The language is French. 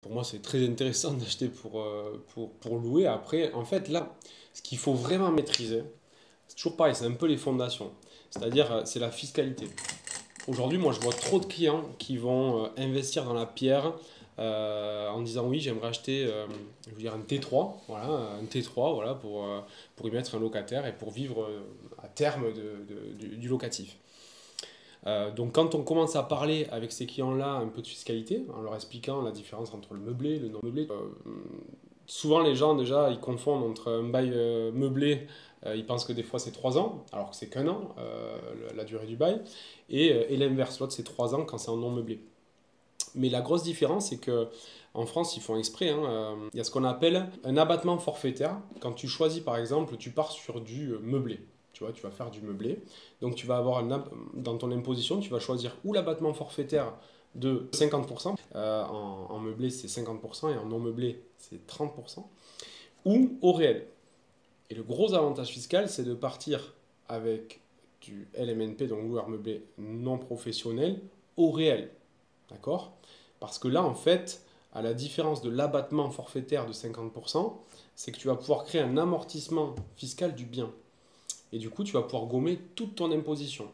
Pour moi, c'est très intéressant d'acheter pour louer. Après, en fait, là, ce qu'il faut vraiment maîtriser, c'est toujours pareil, c'est un peu les fondations. C'est-à-dire, c'est la fiscalité. Aujourd'hui, moi, je vois trop de clients qui vont investir dans la pierre en disant oui, j'aimerais acheter je veux dire un T3, voilà, un T3, voilà, pour y mettre un locataire et pour vivre à terme du locatif. Donc quand on commence à parler avec ces clients-là un peu de fiscalité, en leur expliquant la différence entre le meublé et le non meublé, souvent les gens déjà ils confondent entre un bail meublé, ils pensent que des fois c'est 3 ans, alors que c'est qu'un an la durée du bail, et l'inverse, l'autre c'est 3 ans quand c'est en non meublé. Mais la grosse différence c'est que en France ils font exprès, hein, il y a ce qu'on appelle un abattement forfaitaire. Quand tu choisis par exemple, tu pars sur du meublé. Tu vois, tu vas faire du meublé. Donc tu vas avoir dans ton imposition, tu vas choisir ou l'abattement forfaitaire de 50%, en meublé c'est 50% et en non meublé c'est 30%, ou au réel. Et le gros avantage fiscal, c'est de partir avec du LMNP, donc loueur meublé non professionnel, au réel. D'accord? Parce que là, en fait, à la différence de l'abattement forfaitaire de 50%, c'est que tu vas pouvoir créer un amortissement fiscal du bien. Et du coup, tu vas pouvoir gommer toute ton imposition.